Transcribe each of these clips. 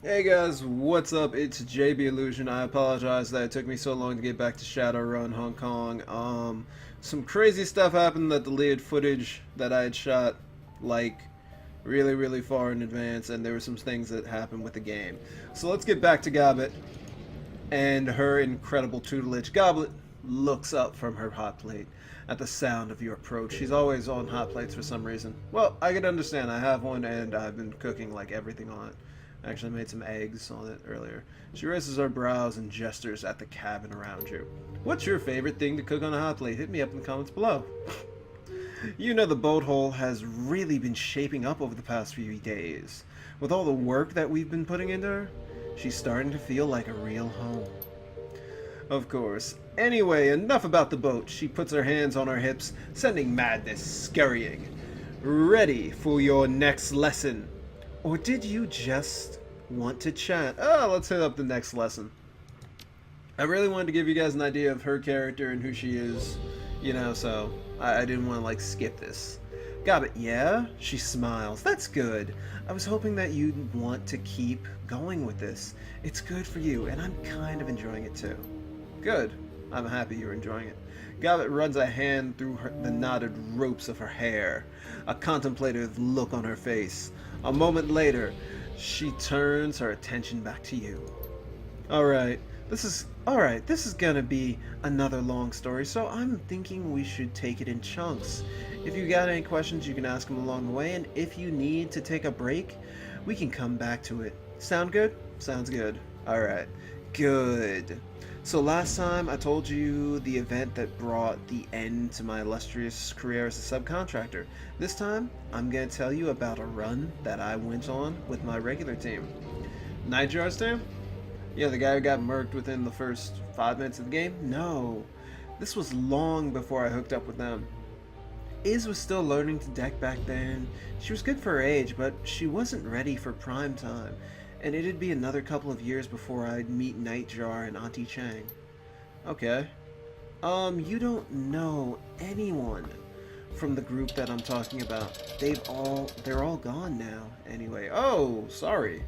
Hey guys, what's up? It's JB Illusion. I apologize that it took me so long to get back to Shadowrun Hong Kong. Some crazy stuff happened that deleted footage that I had shot, like, really far in advance, and there were some things that happened with the game. So let's get back to Gobbett and her incredible tutelage. Gobbett looks up from her hot plate at the sound of your approach. She's always on hot plates for some reason. Well, I can understand. I have one, and I've been cooking, like, everything on it. I actually made some eggs on it earlier. She raises her brows and gestures at the cabin around you. What's your favorite thing to cook on a hot plate? Hit me up in the comments below. You know the boat hole has really been shaping up over the past few days. With all the work that we've been putting into her, she's starting to feel like a real home. Of course. Anyway, enough about the boat. She puts her hands on her hips, sending madness scurrying. Ready for your next lesson. Or did you just want to chat? Oh, let's hit up the next lesson. I really wanted to give you guys an idea of her character and who she is, so I didn't want to, like, skip this. Gobbett, yeah? She smiles. That's good. I was hoping that you'd want to keep going with this. It's good for you, and I'm kind of enjoying it too. Good. I'm happy you're enjoying it. Gobbett runs a hand through the knotted ropes of her hair, a contemplative look on her face. A moment later, she turns her attention back to you. Alright, this is gonna be another long story, so I'm thinking we should take it in chunks. If you got any questions, you can ask them along the way, and if you need to take a break, we can come back to it. Sound good? Sounds good. Alright, good. So last time I told you the event that brought the end to my illustrious career as a subcontractor. This time, I'm going to tell you about a run that I went on with my regular team. Nightjar's team? Yeah, the guy who got murked within the first 5 minutes of the game? No. This was long before I hooked up with them. Iz was still learning to deck back then. She was good for her age, but she wasn't ready for prime time. And it'd be another couple of years before I'd meet Nightjar and Auntie Chang. Okay. You don't know anyone from the group that I'm talking about. They're all gone now, anyway. Oh, sorry.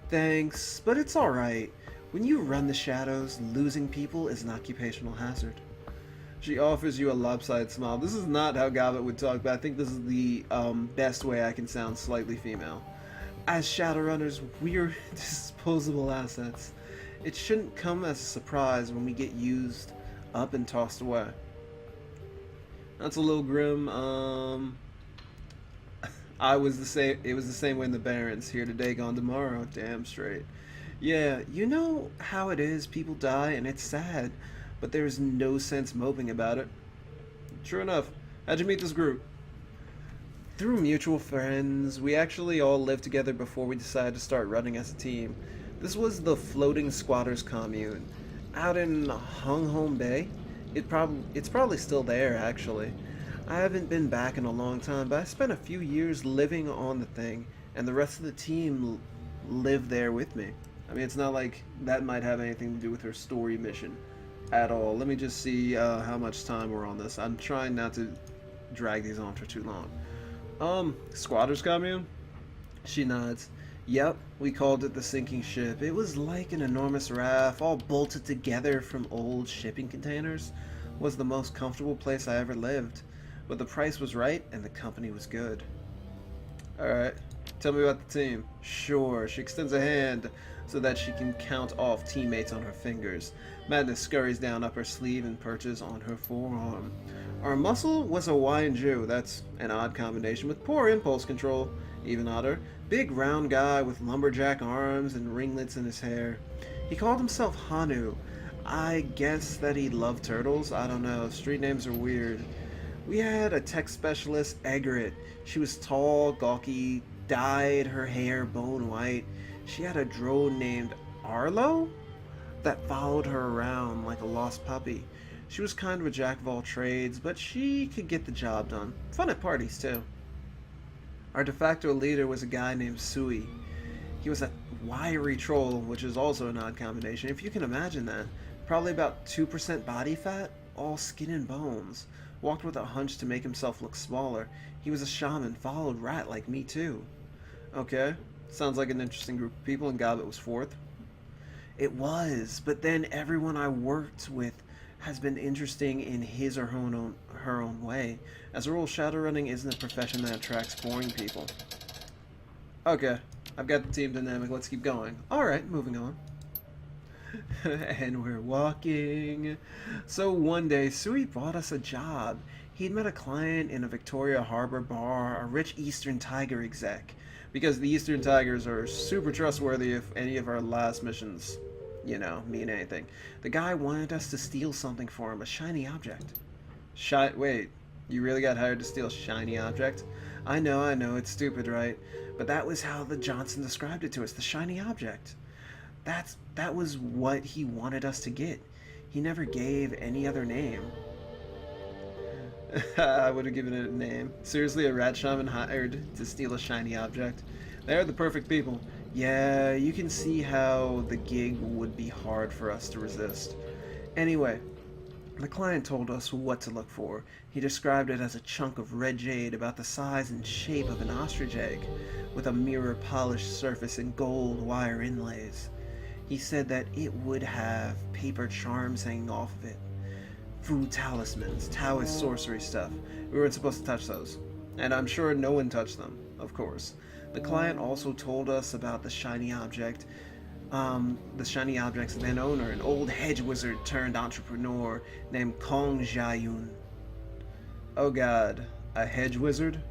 Thanks, but it's alright. When you run the shadows, losing people is an occupational hazard. She offers you a lopsided smile. This is not how Gobbett would talk, but I think this is the best way I can sound slightly female. As Shadowrunners, we're disposable assets. It shouldn't come as a surprise when we get used up and tossed away. That's a little grim. It was the same way in the Barrens. Here today, gone tomorrow. Damn straight. Yeah, you know how it is. People die and it's sad, but there's no sense moping about it. True enough. How'd you meet this group? Through mutual friends. We actually all lived together before we decided to start running as a team. This was the Floating Squatters Commune, out in Hung Hom Bay. It's probably still there, actually. I haven't been back in a long time, but I spent a few years living on the thing, and the rest of the team lived there with me. I mean, it's not like that might have anything to do with her story mission at all. Let me just see how much time we're on this. I'm trying not to drag these on for too long. Squatters Commune? She nods. Yep, we called it the sinking ship. It was like an enormous raft, all bolted together from old shipping containers. Was the most comfortable place I ever lived. But the price was right, and the company was good. Alright, tell me about the team. Sure, she extends a hand so that she can count off teammates on her fingers. Madness scurries down up her sleeve and perches on her forearm. Our muscle was a Hawaiian Jew. That's an odd combination with poor impulse control. Even odder. Big round guy with lumberjack arms and ringlets in his hair. He called himself Hanu. I guess that he loved turtles? I don't know. Street names are weird. We had a tech specialist, Egret. She was tall, gawky, dyed her hair bone white. She had a drone named Arlo that followed her around like a lost puppy. She was kind of a jack of all trades, but she could get the job done. Fun at parties, too. Our de facto leader was a guy named Sui. He was a wiry troll, which is also an odd combination, if you can imagine that. Probably about 2% body fat, all skin and bones. Walked with a hunch to make himself look smaller. He was a shaman, followed rat like me too. Okay, Sounds like an interesting group of people, and Gobbett was fourth. It was, but then everyone I worked with has been interesting in his or her own way. As a rule, shadowrunning isn't a profession that attracts boring people. Okay, I've got the team dynamic. Let's keep going. Alright, moving on. And we're walking. So one day, Sui brought us a job. He'd met a client in a Victoria Harbor bar, a rich Eastern Tiger exec. Because the Eastern Tigers are super trustworthy if any of our last missions, you know, mean anything. The guy wanted us to steal something for him, a shiny object. Wait, you really got hired to steal a shiny object? I know, it's stupid, right? But that was how the Johnson described it to us, the shiny object. That was what he wanted us to get. He never gave any other name. I would have given it a name. Seriously, a rat shaman hired to steal a shiny object? They're the perfect people. Yeah, you can see how the gig would be hard for us to resist. Anyway, the client told us what to look for. He described it as a chunk of red jade about the size and shape of an ostrich egg, with a mirror-polished surface and gold wire inlays. He said that it would have paper charms hanging off of it. Food talismans, Taoist sorcery stuff. We weren't supposed to touch those. And I'm sure no one touched them, of course. The client also told us about the shiny object. The shiny object's then owner, an old hedge wizard turned entrepreneur named Kong Jiayun. Oh god, a hedge wizard?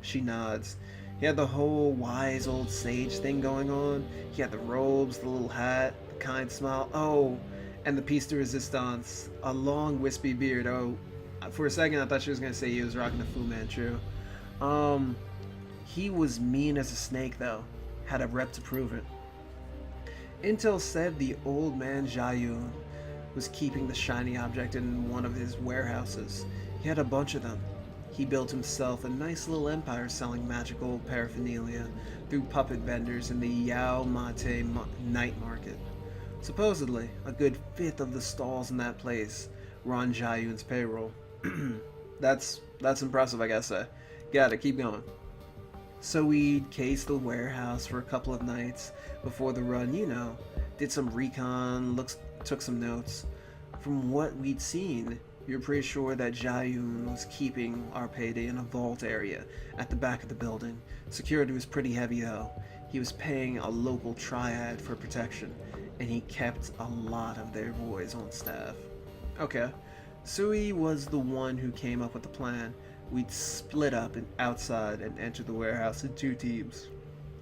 She nods. He had the whole wise old sage thing going on. He had the robes, the little hat, the kind smile. Oh, and the piece de resistance, a long wispy beard. Oh, for a second I thought she was going to say he was rocking a Fu Manchu. He was mean as a snake though. Had a rep to prove it. Intel said the old man Jiayun was keeping the shiny object in one of his warehouses. He had a bunch of them. He built himself a nice little empire selling magical paraphernalia through puppet vendors in the Yao Mate night market. Supposedly, a good fifth of the stalls in that place were on Jiayun's payroll. That's impressive, I guess. Got it, keep going. So we'd cased the warehouse for a couple of nights before the run, you know. Did some recon, took some notes. From what we'd seen, we were pretty sure that Jiayun was keeping our payday in a vault area at the back of the building. Security was pretty heavy though. He was paying a local triad for protection, and he kept a lot of their boys on staff. Okay, Sui was the one who came up with the plan. We'd split up outside and enter the warehouse in two teams.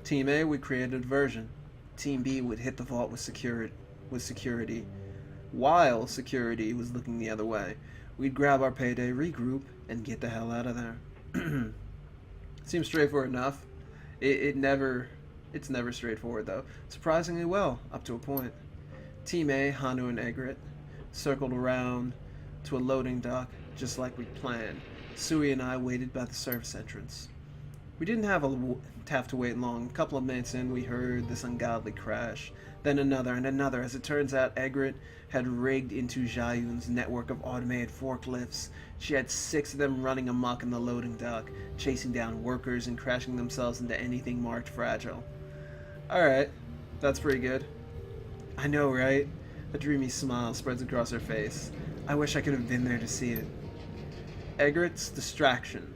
Team A would create a diversion. Team B would hit the vault with security, while security was looking the other way. We'd grab our payday, regroup, and get the hell out of there. Seems straightforward enough. It's never straightforward though. Surprisingly well, up to a point. Team A, Hanu and Egret, circled around to a loading dock, just like we'd planned. Sui and I waited by the service entrance. We didn't have to wait long. A couple of minutes in, we heard this ungodly crash. Then another and another. As it turns out, Egret had rigged into Jiayun's network of automated forklifts. She had 6 of them running amok in the loading dock, chasing down workers and crashing themselves into anything marked fragile. Alright, that's pretty good. I know, right? A dreamy smile spreads across her face. I wish I could have been there to see it. Egret's distraction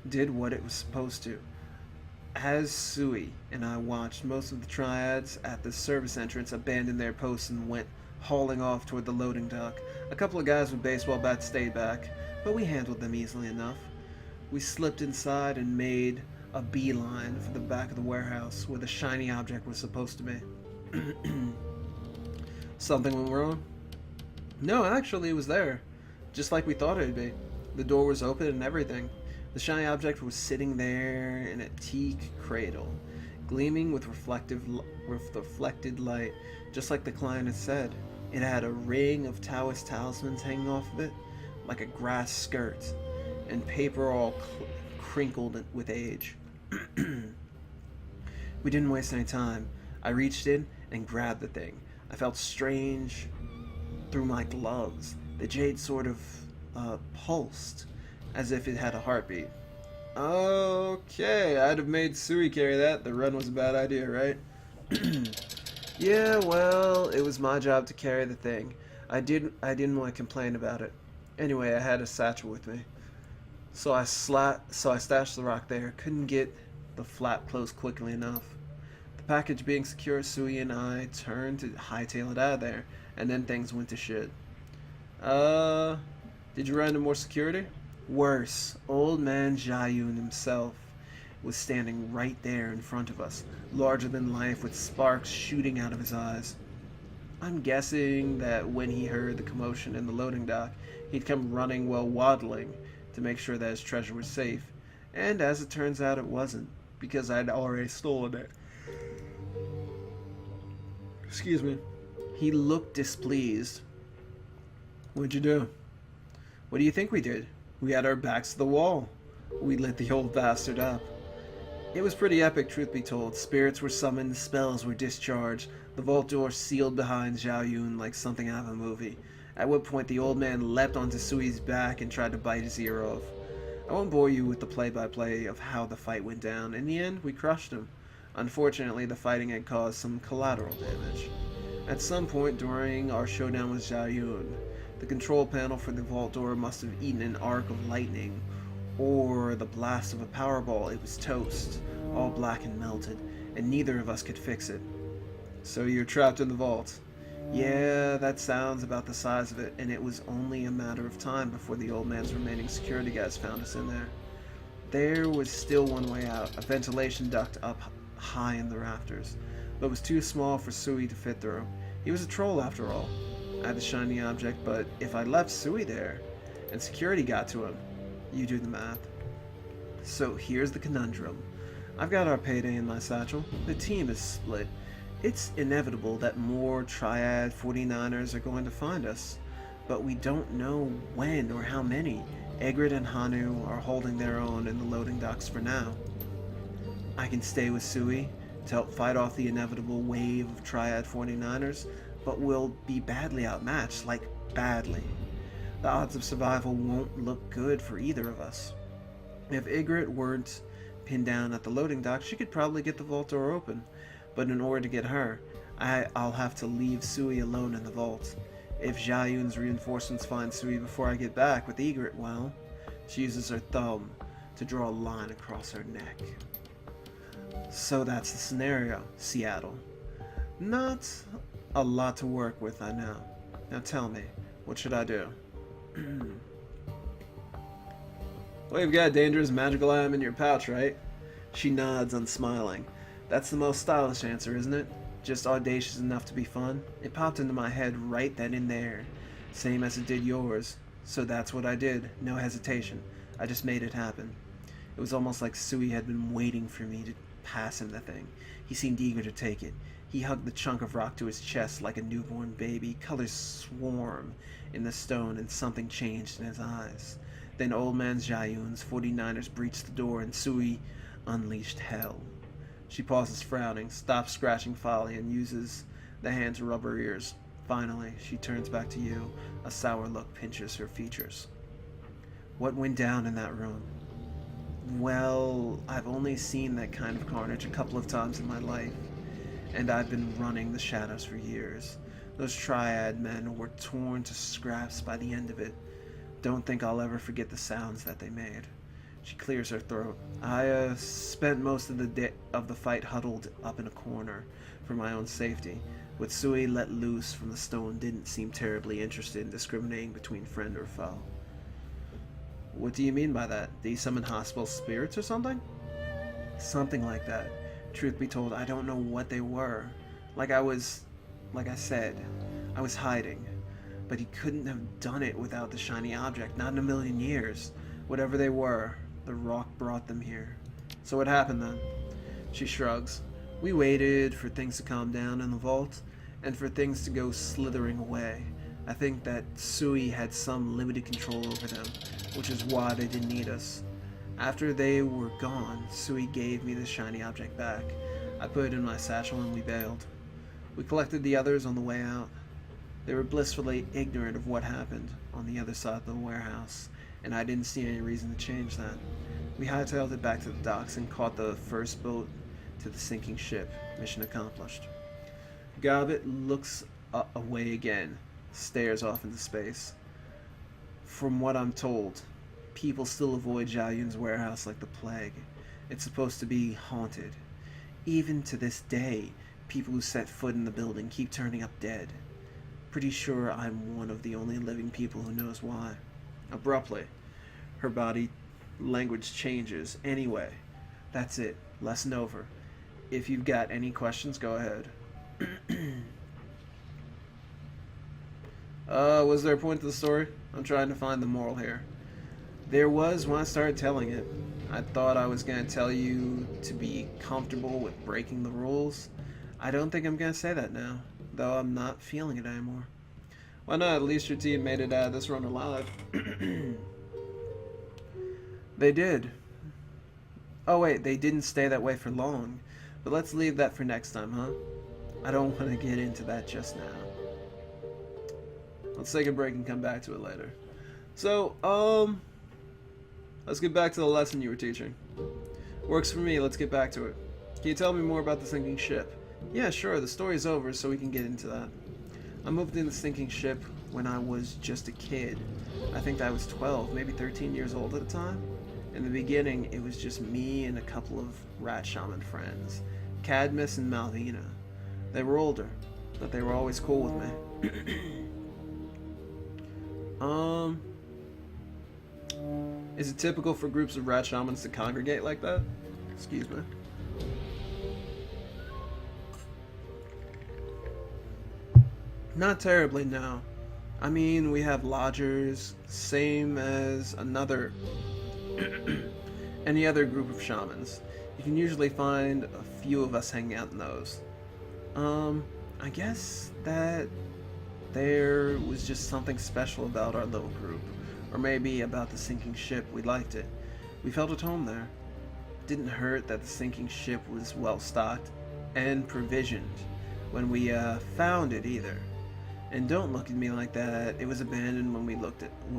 did what it was supposed to. As Sui and I watched, most of the triads at the service entrance abandoned their posts and went hauling off toward the loading dock. A couple of guys with baseball bats stayed back, but we handled them easily enough. We slipped inside and made a beeline for the back of the warehouse where the shiny object was supposed to be. Something went wrong? No, actually it was there, just like we thought it would be. The door was open and everything. The shiny object was sitting there in a teak cradle, gleaming with reflected light, just like the client had said. It had a ring of Taoist talismans hanging off of it, like a grass skirt, and paper all crinkled with age. We didn't waste any time. I reached in and grabbed the thing. I felt strange through my gloves. The jade sort of pulsed, as if it had a heartbeat. Okay, I'd have made Sui carry that. The run was a bad idea, right? Yeah, well, it was my job to carry the thing. I didn't want to complain about it. Anyway, I had a satchel with me. So I stashed the rock there. Couldn't get the flap closed quickly enough. The package being secure, Sui and I turned to hightail it out of there, and then things went to shit. Uh, did you run into more security? Worse, old man Jayun himself was standing right there in front of us, larger than life with sparks shooting out of his eyes. I'm guessing that when he heard the commotion in the loading dock, he'd come running while waddling to make sure that his treasure was safe. And as it turns out, it wasn't, because I'd already stolen it. Excuse me. He looked displeased. What'd you do? What do you think we did? We had our backs to the wall. We lit the old bastard up. It was pretty epic, truth be told. Spirits were summoned, spells were discharged, the vault door sealed behind Zhao Yun like something out of a movie. At what point the old man leapt onto Sui's back and tried to bite his ear off. I won't bore you with the play-by-play of how the fight went down. In the end, we crushed him. Unfortunately, the fighting had caused some collateral damage. At some point during our showdown with Zhao Yun, the control panel for the vault door must have eaten an arc of lightning, or the blast of a powerball. It was toast, all black and melted, and neither of us could fix it. So you're trapped in the vault. Yeah, that sounds about the size of it, and it was only a matter of time before the old man's remaining security guys found us in there. There was still one way out, a ventilation duct up high in the rafters, but it was too small for Sui to fit through. He was a troll after all. I had the shiny object, but if I left Sui there, and security got to him, you do the math. So here's the conundrum. I've got our payday in my satchel. The team is split. It's inevitable that more Triad 49ers are going to find us, but we don't know when or how many. Egret and Hanu are holding their own in the loading docks for now. I can stay with Sui to help fight off the inevitable wave of Triad 49ers, but we'll be badly outmatched, like badly. The odds of survival won't look good for either of us. If Egret weren't pinned down at the loading dock, she could probably get the vault door open, but in order to get her, I'll have to leave Sui alone in the vault. If Jayun's reinforcements find Sui before I get back with Egret, well, she uses her thumb to draw a line across her neck. So that's the scenario, Seattle. Not a lot to work with, I know. Now tell me, what should I do? Well, you've got a dangerous magical item in your pouch, right? She nods, unsmiling. That's the most stylish answer, isn't it? Just audacious enough to be fun? It popped into my head right then and there, same as it did yours. So that's what I did, no hesitation. I just made it happen. It was almost like Sui had been waiting for me to pass him the thing. He seemed eager to take it. He hugged the chunk of rock to his chest like a newborn baby. Colors swarm in the stone and something changed in his eyes. Then old man Jayun's 49ers breached the door and Sui unleashed hell. She pauses frowning, stops scratching folly, and uses the hand to rub her ears. Finally, she turns back to you. A sour look pinches her features. What went down in that room? Well, I've only seen that kind of carnage a couple of times in my life, and I've been running the shadows for years. Those Triad men were torn to scraps by the end of it. Don't think I'll ever forget the sounds that they made. She clears her throat. I spent most of the fight huddled up in a corner for my own safety. With Sui let loose from the stone, didn't seem terribly interested in discriminating between friend or foe. What do you mean by that? Did he summon hostile spirits or something? Something like that. Truth be told, I don't know what they were. Like I said, I was hiding. But he couldn't have done it without the shiny object, not in a million years. Whatever they were, the rock brought them here. So what happened then? She shrugs. We waited for things to calm down in the vault, and for things to go slithering away. I think that Sui had some limited control over them, which is why they didn't need us. After they were gone, Sui gave me the shiny object back. I put it in my satchel and we bailed. We collected the others on the way out. They were blissfully ignorant of what happened on the other side of the warehouse, and I didn't see any reason to change that. We hightailed it back to the docks and caught the first boat to the sinking ship. Mission accomplished. Gobbett looks away again, stares off into space. From what I'm told, people still avoid Zhao Yun's warehouse like the plague. It's supposed to be haunted. Even to this day, people who set foot in the building keep turning up dead. Pretty sure I'm one of the only living people who knows why. Abruptly, her body language changes. Anyway, that's it. Lesson over. If you've got any questions, go ahead. Was there a point to the story? I'm trying to find the moral here. There was when I started telling it. I thought I was going to tell you to be comfortable with breaking the rules. I don't think I'm going to say that now, though I'm not feeling it anymore. Why not? At least your team made it out of this run alive. They did. Oh wait, they didn't stay that way for long. But let's leave that for next time, huh? I don't want to get into that just now. Let's take a break and come back to it later. So, let's get back to the lesson you were teaching. Works for me, let's get back to it. Can you tell me more about the sinking ship? Yeah, sure, the story's over, so we can get into that. I moved in the sinking ship when I was just a kid. I think I was 12, maybe 13 years old at the time. In the beginning, it was just me and a couple of rat shaman friends, Cadmus and Malvina. They were older, but they were always cool with me. Is it typical for groups of rat shamans to congregate like that? Excuse me. Not terribly, no. I mean, we have lodgers, same as any other group of shamans. You can usually find a few of us hanging out in those. I guess that there was just something special about our little group. Or maybe about the sinking ship. We liked it. We felt at home there. It didn't hurt that the sinking ship was well stocked and provisioned when we found it either. And don't look at me like that. It was abandoned when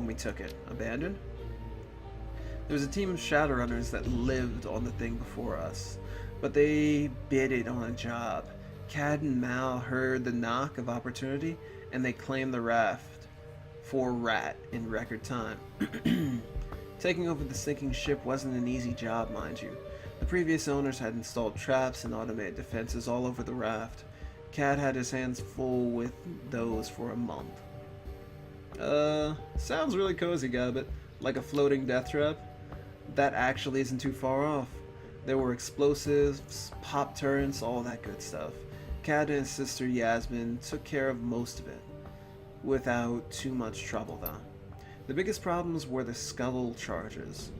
we took it. Abandoned? There was a team of Shadowrunners that lived on the thing before us, but they bid it on a job. Cad and Mal heard the knock of opportunity, and they claimed the raft for Rat in record time. Taking over the sinking ship wasn't an easy job, mind you. The previous owners had installed traps and automated defenses all over the raft. Cad had his hands full with those for a month. Sounds really cozy, Gobbett. Like a floating death trap? That actually isn't too far off. There were explosives, pop turrets, all that good stuff. Cad and his sister Yasmin took care of most of it. Without too much trouble, though. The biggest problems were the scuttle charges.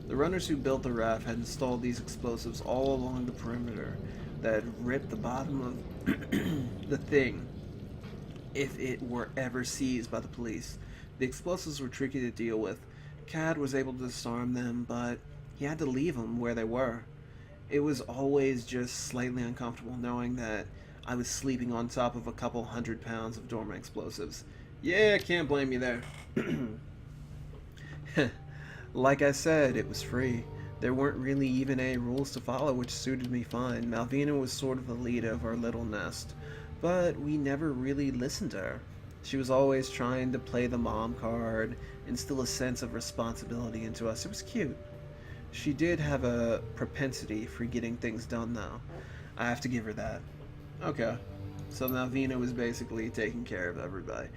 The runners who built the raft had installed these explosives all along the perimeter that ripped the bottom of the thing if it were ever seized by the police. The explosives were tricky to deal with. Cad was able to disarm them, but he had to leave them where they were. It was always just slightly uncomfortable knowing that I was sleeping on top of a couple 100 pounds of dormant explosives. Yeah, can't blame you there. Like I said, it was free. There weren't really even any rules to follow, which suited me fine. Malvina was sort of the leader of our little nest, but we never really listened to her. She was always trying to play the mom card, instill a sense of responsibility into us. It was cute. She did have a propensity for getting things done, though. I have to give her that. Okay. So Malvina was basically taking care of everybody.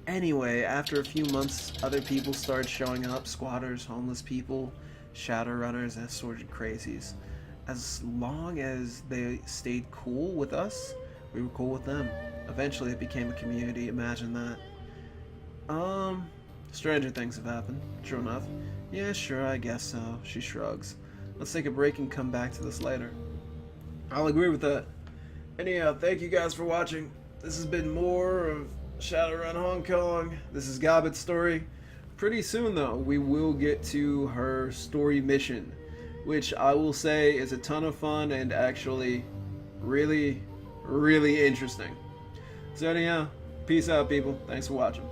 Anyway, after a few months, other people started showing up. Squatters, homeless people, Shadowrunners, and assorted crazies. As long as they stayed cool with us, we were cool with them. Eventually it became a community, imagine that. Stranger things have happened, true enough. Yeah, sure, I guess so, she shrugs. Let's take a break and come back to this later. I'll agree with that. Anyhow, thank you guys for watching. This has been more of Shadowrun Hong Kong. This is Gobbett's story. Pretty soon, though, we will get to her story mission, which I will say is a ton of fun and actually really, really interesting. So anyhow, peace out, people. Thanks for watching.